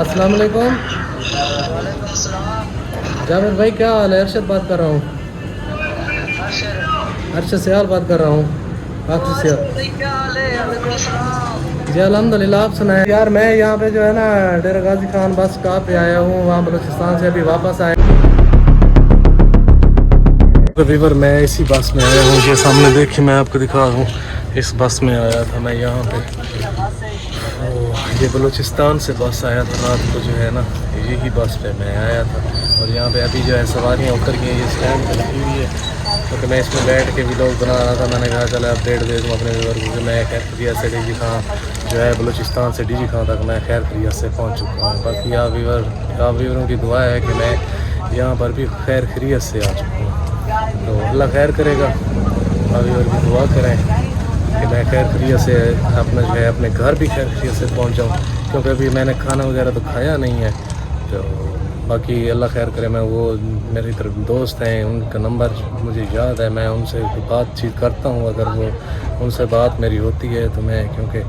अस्सलाम वालेकुम। जावेद भाई क्या हाल है? अरशद बात कर रहा हूँ। अरशद सियाल बात कर रहा हूँ। आपसे सियाल जी अल्हम्दुलिल्लाह। आप सुनाए यार। मैं यहाँ पे जो है ना डेरा गाजी खान बस स्टॉप पे आया हूँ, वहाँ बलूचिस्तान से अभी वापस आया। रिवर मैं इसी बस में आया हूँ, ये सामने देखिए मैं आपको दिखा रहा हूँ। इस बस में आया था मैं यहाँ पे। ये बलूचिस्तान से बस आया था रात को जो है ना, यही बस पे मैं आया था। और यहाँ पे अभी जो है सवारियाँ उतर गई हैं, ये स्टैंड पे लगी हुई है। क्योंकि मैं इसमें बैठ के भी लोग बना रहा था, मैंने कहा चलो अपडेट दे दूँ अपने व्यूअर को कि मैं खैर खैरियत से डीजी खां जो है बलूचिस्तान से डीजी खां तक मैं खैर खैरियत से पहुँच चुका हूँ। बाकी आप व्यूअरों की दुआ है कि मैं यहाँ पर भी खैर खैरियत से आ चुका हूँ। तो अल्लाह खैर करेगा। आप व्यूअर की दुआ करें कि मैं खैर खैरियत से अपना जो है अपने घर भी खैर खैरियत से पहुँच जाऊँ, क्योंकि अभी मैंने खाना वगैरह तो खाया नहीं है। तो बाकी अल्लाह खैर करे। मैं वो मेरी तरफ दोस्त हैं, उनका नंबर मुझे याद है, मैं उनसे बातचीत करता हूँ। अगर वो उनसे बात मेरी होती है तो मैं क्योंकि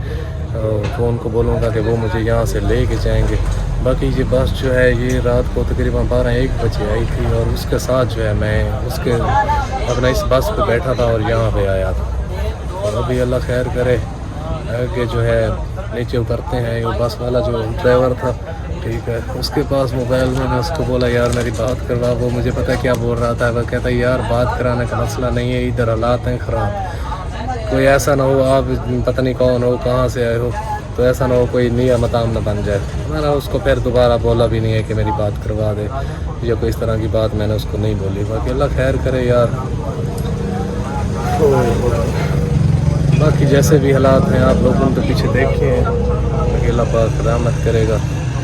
फ़ोन को बोलूँगा कि वो मुझे यहाँ से ले के जाएँगे। बाकी ये बस जो है ये रात को तकरीबन 12-1 बजे आई थी, और उसके साथ जो है मैं उसके अपना इस बस पे बैठा था और यहाँ पे आया था। और अभी अल्लाह खैर करे कि जो है नीचे उतरते हैं। वो बस वाला जो ड्राइवर था, ठीक है, उसके पास मोबाइल मैंने उसको बोला यार मेरी बात करवा। वो मुझे पता क्या बोल रहा था, वो कहता यार बात कराने का मसला नहीं है, इधर हालात हैं ख़राब, कोई ऐसा ना हो आप पता नहीं कौन हो कहाँ से आए हो, तो ऐसा ना हो कोई निया मताम न बन जाए। मैंने उसको फिर दोबारा बोला भी नहीं है कि मेरी बात करवा दे या कोई इस तरह की बात मैंने उसको नहीं बोली। बाकी अल्लाह खैर करे यार। बाकी जैसे भी हालात हैं आप लोगों ने तो पीछे देखे हैं, अल्लाह पाक रहमत करेगा।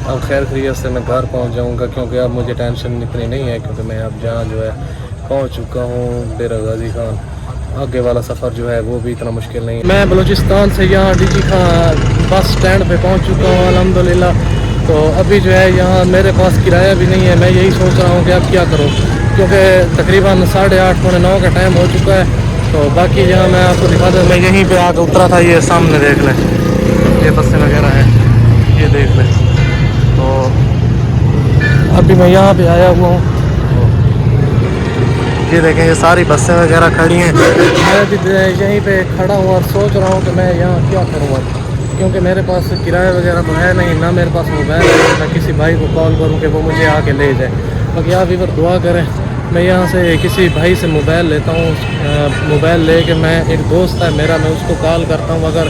अब खैर खैरियत से मैं घर पहुंच जाऊंगा, क्योंकि अब मुझे टेंशन इतनी नहीं है, क्योंकि मैं अब जहाँ जो है पहुंच चुका हूँ डेरा गाजी खान। आगे वाला सफ़र जो है वो भी इतना मुश्किल नहीं है। मैं बलूचिस्तान से यहाँ डीजी खान बस स्टैंड पे पहुँच चुका हूँ अल्हम्दुलिल्लाह। तो अभी जो है यहाँ मेरे पास किराया भी नहीं है। मैं यही सोच रहा हूँ कि अब क्या करूँ, क्योंकि तकरीबन 8:30-9 का टाइम हो चुका है। तो बाकी यहाँ मैं आपको दिखा दूँ, मैं यहीं पे आकर उतरा था, ये सामने देख लें, ये बसें वगैरह हैं, ये देख लें। तो अभी मैं यहाँ पे आया हुआ हूँ, ये देखें ये सारी बसें वगैरह खड़ी हैं। मैं भी यहीं पे खड़ा हूँ और सोच रहा हूँ कि मैं यहाँ क्या करूँ, क्योंकि मेरे पास किराया वगैरह तो है नहीं, ना मेरे पास मोबाइल है। मैं किसी भाई को कॉल करूँ कि वो मुझे आके ले जाए। बाकी आप इधर दुआ करें, मैं यहाँ से किसी भाई से मोबाइल लेता हूँ। मोबाइल ले के मैं एक दोस्त है मेरा, मैं उसको कॉल करता हूँ। अगर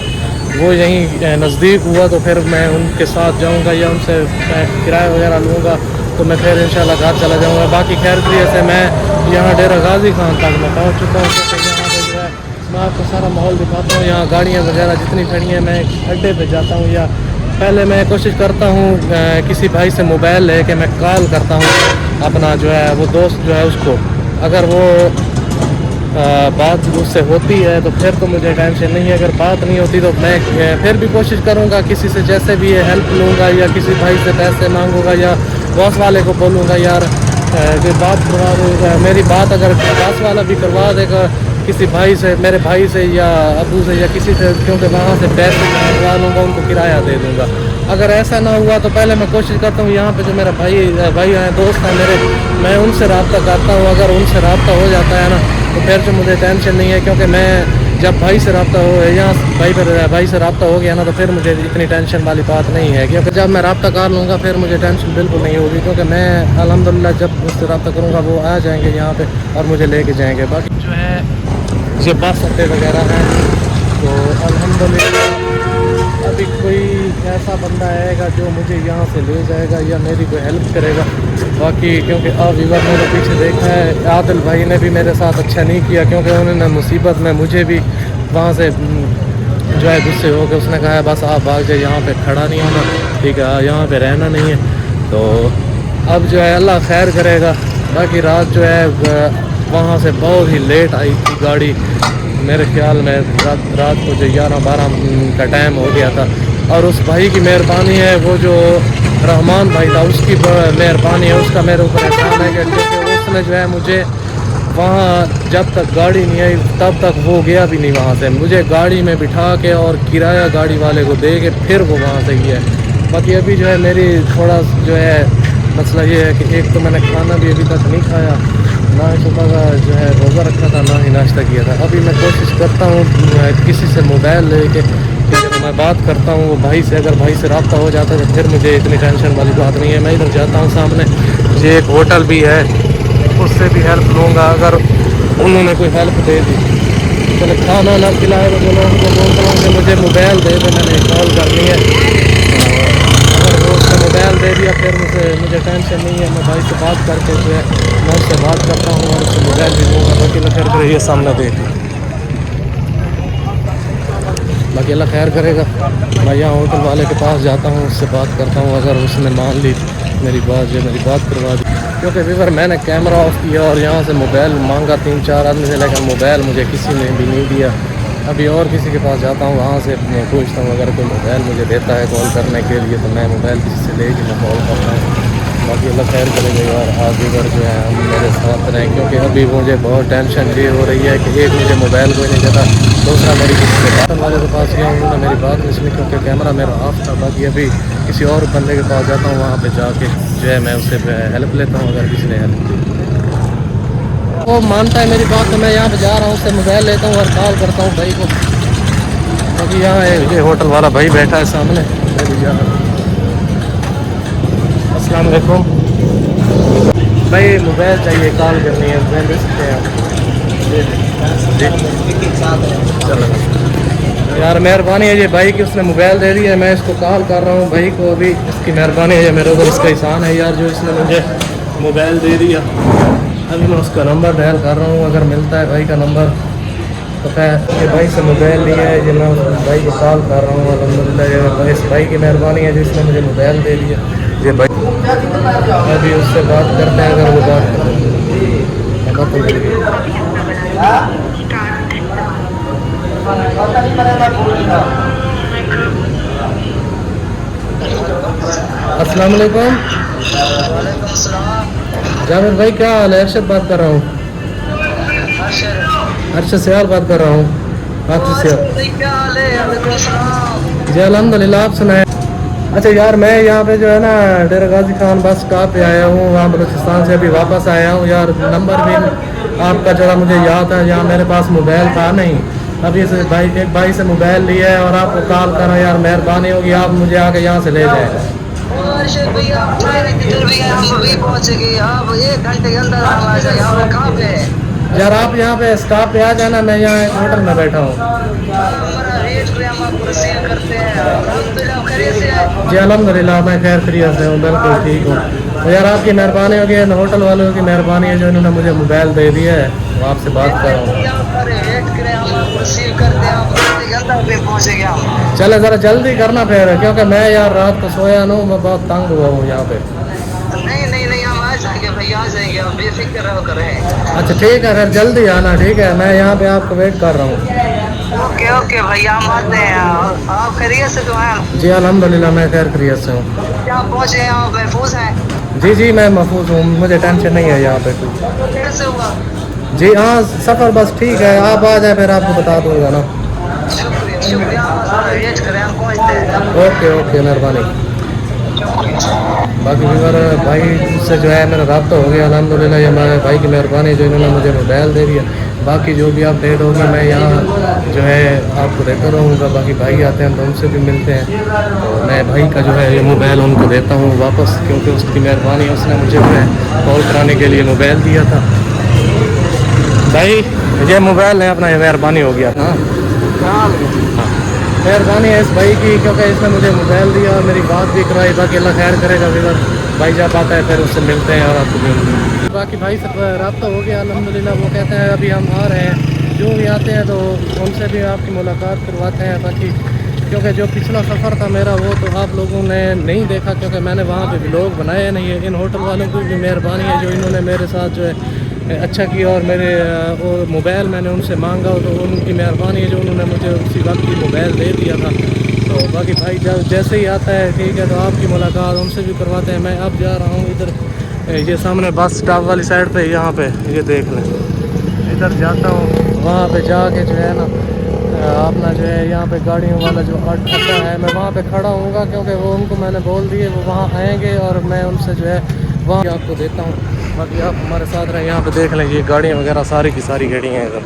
वो यहीं नज़दीक हुआ तो फिर मैं उनके साथ जाऊँगा या उनसे किराया वगैरह लूँगा, तो मैं फिर इंशाल्लाह घर चला जाऊँगा। बाकी खैर खैरियत से मैं यहाँ डेरा गाजी खान तक मैं पहुँच चुका हूँ। तो यहाँ पर जो है मैं आपको सारा माहौल दिखाता हूँ। यहाँ गाड़ियाँ वगैरह जितनी खड़ी हैं, मैं अड्डे पे जाता हूँ या पहले मैं कोशिश करता हूँ किसी भाई से मोबाइल ले के मैं कॉल करता हूँ अपना जो है वो दोस्त जो है उसको। अगर वो बात उससे होती है तो फिर तो मुझे टेंशन नहीं है, अगर बात नहीं होती तो मैं फिर भी कोशिश करूँगा किसी से जैसे भी ये हेल्प लूँगा या किसी भाई से पैसे मांगूँगा या बॉस वाले को बोलूँगा यार कि बात करवा दूँगा। मेरी बात अगर बॉस वाला भी करवा देगा किसी भाई से, मेरे भाई से या अबू से या किसी से, क्योंकि वहाँ से पैसे मंगवा लूँगा, उनको किराया दे दूँगा। अगर ऐसा ना हुआ तो पहले मैं कोशिश करता हूँ यहाँ पे जो मेरा भाई हैं दोस्त हैं मेरे, मैं उनसे रब्ता करता हूँ। अगर उनसे रब्ता हो जाता है ना तो फिर जो मुझे टेंशन नहीं है, क्योंकि मैं जब भाई से रब्ता हो यहाँ भाई से रब्ता हो गया ना तो फिर मुझे इतनी टेंशन वाली बात नहीं है, क्योंकि जब मैं रब्ता कर लूँगा फिर मुझे टेंशन बिल्कुल नहीं होगी, क्योंकि मैं अल्हम्दुलिल्लाह जब उससे रब्ता करूँगा वो आ जाएंगे यहाँ पे और मुझे लेके जाएंगे। बाकी जो है ये बस अड्डे वगैरह हैं, तो अल्हम्दुलिल्लाह अभी कोई ऐसा बंदा आएगा जो मुझे यहाँ से ले जाएगा या मेरी कोई हेल्प करेगा। बाकी क्योंकि अब इधर मैंने पीछे देखा है आदिल भाई ने भी मेरे साथ अच्छा नहीं किया, क्योंकि उन्होंने मुसीबत में मुझे भी वहाँ से जो है गुस्से हो गए। उसने कहा है बस आप भाग जाए, यहाँ पे खड़ा नहीं होना, ठीक है, यहाँ पे रहना नहीं है। तो अब जो है अल्लाह खैर करेगा। बाकी रात जो है वहाँ से बहुत ही लेट आई थी गाड़ी, मेरे ख्याल में रात को जो 11-12 का टाइम हो गया था। और उस भाई की मेहरबानी है, वो जो रहमान भाई था उसकी मेहरबानी है, उसका मेरे ऊपर एहसान है कि उसने जो है मुझे वहाँ जब तक गाड़ी नहीं आई तब तक वो गया भी नहीं वहाँ से, मुझे गाड़ी में बिठा के और किराया गाड़ी वाले को दे के फिर वो वहाँ से गया। बाकी अभी जो है मेरी थोड़ा जो है मसला ये है कि एक तो मैंने खाना भी अभी तक नहीं खाया, ना ही सुबह का जो है रोज़ा रखा था, ना ही नाश्ता किया था। अभी मैं कोशिश करता हूँ किसी से मोबाइल लेके तो मैं बात करता हूँ वो भाई से, अगर भाई से रब्ता हो जाता है तो फिर मुझे इतनी टेंशन वाली बात नहीं है। मैं इधर जाता हूँ सामने ये एक होटल भी है, उससे भी हेल्प लूँगा अगर उन्होंने कोई हेल्प दे दी। चलो खाना ना खिलाए तो बोलो उनको बोलता हूँ कि मुझे मोबाइल दे दे, मैंने कॉल करनी है। अगर वो उसने मोबाइल दे दिया फिर मुझे टेंशन नहीं है, मैं भाई से बात करके जो है मैं उससे बात करता हूँ और उससे मोबाइल भी दूँगा। बाकी अल्लाह खैर करे, ये सामने देख, बाकी अल्लाह खैर करेगा। मैं यहाँ होटल वाले के पास जाता हूँ, उससे बात करता हूँ, अगर उसने मान ली मेरी बात, जो मेरी बात करवा दी। क्योंकि विवर मैंने कैमरा ऑफ किया और यहाँ से मोबाइल मांगा 3-4 आदमी से, लेकिन मोबाइल मुझे किसी ने भी नहीं दिया। अभी और किसी के पास जाता हूँ, वहाँ से मैं पूछता हूँ, अगर कोई मोबाइल मुझे देता है कॉल करने के लिए तो मैं मोबाइल किसी से ले मैं कॉल करता हूँ। बाकी अल्लाह खैर करेगा यार, आगे बढ़ जो है हम मेरे साथ रहें, क्योंकि अभी मुझे बहुत टेंशन ये हो रही है कि एक मुझे मोबाइल कोई नहीं देता, दूसरा मेरी किसी से बात वाले के पास गया, उन्होंने मेरी बात नहीं सुनी क्योंकि कैमरा मेरा ऑफ था। बाकी अभी किसी और बंदे के पास जाता हूँ, वहाँ पे जाके जो है मैं उससे हेल्प लेता हूँ, अगर किसी ने हेल्प दी वो मानता है मेरी बात तो मैं यहाँ पे जा रहा हूँ, उससे मोबाइल लेता हूँ और कॉल करता हूँ भाई को। अभी यहाँ ये होटल वाला भाई बैठा है सामने, मैं भी जा रहा हूँ। अस्सलाम वालेकुम भाई, मोबाइल चाहिए, कॉल करनी है, मोबाइल दे सकते हैं आप? चलो यार मेहरबानी है ये भाई की, उसने मोबाइल दे दी है, मैं इसको कॉल कर रहा हूँ भाई को। अभी इसकी मेहरबानी है, मेरे ऊपर इसका एहसान है यार जो इसने मुझे मोबाइल दे दिया। अभी मैं उसका नंबर डायल कर रहा हूँ, अगर मिलता है भाई का नंबर तो खैर ये भाई से मोबाइल लिया है, जो मैं उस भाई को कॉल कर रहा हूँ। अल्हम्दुलिल्लाह इस भाई की मेहरबानी है जिसने मुझे मोबाइल दे दिया। ये भाई अभी उससे बात करते हैं, अगर वो बात अस्सलाम वालेकुम जावेद भाई, क्या हाल है? अरशद बात कर रहा हूँ, अरशद सियाल बात कर रहा हूँ आपसे। जी अल्हम्दुलिल्लाह, आप सुनाए? अच्छा यार मैं यहाँ पे जो है ना डेरा गाजी खान बस स्टॉप पे आया हूँ, वहाँ बलूचिस्तान से अभी वापस आया हूँ यार। नंबर भी आपका जरा मुझे याद है, यहाँ मेरे पास मोबाइल था नहीं, अभी से भाई एक भाई से मोबाइल लिया है और आपको कॉल करा यार, मेहरबानी होगी आप मुझे आके यहाँ से ले जाए। यार आप यहाँ पे स्टॉप पे आ जाना, मैं यहाँ एक होटल में बैठा हूँ। जी अल्हम्दुलिल्लाह मैं खैर खैरियत से हूँ, बिल्कुल ठीक हूँ। तो यार आपकी मेहरबानी होगी, होटल वालों की मेहरबानी है जो इन्होंने मुझे मोबाइल दे दिया है, तो आपसे बात कर रहा हूँ। चले ज़रा जल्दी करना फिर, क्योंकि मैं यार रात को सोया नहीं, मैं बहुत तंग हुआ हूँ यहाँ पे। नहीं हम आ जाएंगे भाई, आ जाएंगे, आप बेफिक्र रहो करें। अच्छा ठीक है फिर जल्दी आना, ठीक है मैं यहाँ पे आपको वेट कर रहा हूँ। ओके भैया हम आते हैं। आप खैरियत से तो हैं? जी अल्हम्दुलिल्लाह मैं खैर खैरियत से हूँ। क्या पहुँचे हैं आप, महफूज हैं? जी मैं महफूज हूँ, मुझे टेंशन नहीं है यहाँ पे कुछ। कैसे हुआ? जी हाँ सफ़र बस ठीक है, आप आ जाए फिर आपको बता दूँगा ना। शुक्रिया वेट करें, हम पहुँचते हैं। ओके मेहरबानी। बाकी फिर भाई से जो है मेरा रब्ता हो गया अल्हम्दुलिल्लाह, ये हमारे भाई की मेहरबानी जो इन्होंने मुझे मोबाइल दे दिया। बाकी जो भी अपडेट होगी मैं यहाँ जो है आपको देता रहूँगा। बाकी भाई आते हैं तो उनसे भी मिलते हैं, तो मैं भाई का जो है ये मोबाइल उनको देता हूँ वापस, क्योंकि उसकी मेहरबानी उसने मुझे जो है कॉल कराने के लिए मोबाइल दिया था। भाई ये मोबाइल है अपना, ये मेहरबानी हो गया। हाँ मेहरबानी है इस भाई की, क्योंकि इसने मुझे मोबाइल दिया और मेरी बात भी कराई। बाकी अल्लाह खैर करेगा, फिर भाई जब आता है फिर उससे मिलते हैं और आपको बाकी भाई से रब्ता हो गया अल्हम्दुलिल्लाह। वो कहते हैं अभी हम आ रहे हैं, जो भी आते हैं तो उनसे भी आपकी मुलाकात करवाते हैं। बाकी क्योंकि जो पिछला सफ़र था मेरा वो तो आप लोगों ने नहीं देखा, क्योंकि मैंने वहाँ पे व्लॉग बनाए नहीं है। इन होटल वालों की भी मेहरबानी है जो इन्होंने मेरे साथ जो है अच्छा किया, और मेरे वो मोबाइल मैंने उनसे मांगा तो उनकी मेहरबानी है जो उन्होंने मुझे उसी वक्त ही मोबाइल दे दिया था। तो बाकी भाई जैसे ही आता है ठीक है तो आपकी मुलाकात उनसे भी करवाते हैं। मैं अब जा रहा हूँ इधर, ये सामने बस स्टॉप वाली साइड पे, यहाँ पे ये देख लें, इधर जाता हूँ, वहाँ पे जाके जो है ना अपना जो है यहाँ पे गाड़ियों वाला जो अड्डा है, मैं वहाँ पे खड़ा हूँगा क्योंकि वो उनको मैंने बोल दिए वो वहाँ आएंगे और मैं उनसे जो है वहाँ आपको देता हूँ। बाकी आप हमारे साथ रहें, यहाँ पे देख लें ये गाड़ियाँ वगैरह सारी की सारी गाड़ियाँ हैं इधर,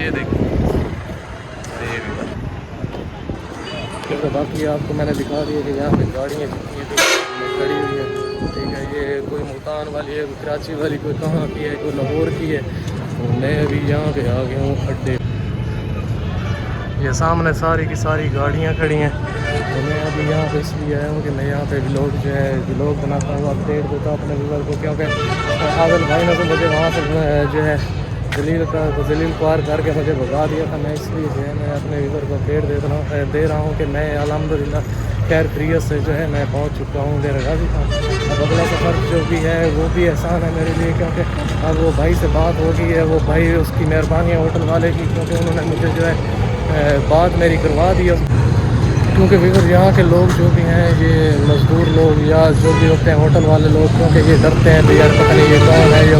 ये देखिए ये भी। क्योंकि बाकी आपको मैंने दिखा दिया कि यहाँ पे गाड़ियाँ जितनी भी खड़ी हुई है, ठीक है। ये कोई मुल्तान वाली है, कोई कराची वाली, कोई कहाँ की है, कोई लाहौर की है। तो मैं अभी यहाँ पे आ गया हूँ अड्डे, ये सामने सारी की सारी गाड़ियाँ खड़ी हैं। तो मैं अभी यहाँ पे इसलिए आया हूँ कि मैं यहाँ पे व्लॉग जो है व्लॉग बनाता हूँ, अपडेट देता हूँ अपने व्यूअर को, क्योंकि आदिल भाई ने तो मुझे वहाँ से जो है जलील पार करके मुझे भगा दिया था। मैं इसलिए जो है मैं अपने व्यूअर को अपडेट दे रहा हूँ कि मैं अल्हम्दुलिल्लाह खैर खैरियत से जो है मैं पहुँच चुका हूँ डेरा गाजी खान। अब अगला सफ़र जो भी है वो भी आसान है मेरे लिए, क्योंकि अब वो भाई से बात हो गई है, वो भाई उसकी मेहरबानी है होटल वाले की, क्योंकि उन्होंने मुझे जो है बात मेरी करवा दी है। क्योंकि फिर यहाँ के लोग जो भी हैं ये मज़दूर लोग या जो भी होते हैं होटल वाले लोग, क्योंकि ये डरते हैं भी यार पता नहीं ये कौन है ये,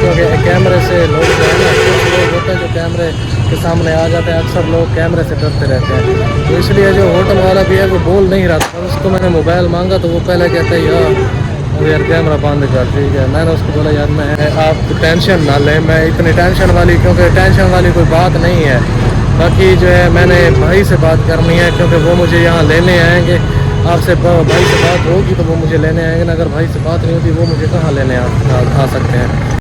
क्योंकि कैमरे से लोग जो है ना, कुछ लोग होते हैं जो कैमरे के सामने आ जाते हैं, अक्सर लोग कैमरे से डरते रहते हैं। तो इसलिए जो होटल वाला भी है वो बोल नहीं रहा था, उसको मैंने मोबाइल मांगा तो वो पहले कहता है यार कैमरा बंद कर, ठीक है। मैंने उसको बोला यार मैं आप टेंशन ना लें, मैं इतनी टेंशन वाली, क्योंकि टेंशन वाली कोई बात नहीं है। बाकी जो है मैंने भाई से बात करनी है, क्योंकि वो मुझे यहाँ लेने आएंगे। आपसे भाई से बात होगी तो वो मुझे लेने आएंगे ना, अगर भाई से बात नहीं होती वो मुझे कहाँ लेने आ सकते हैं।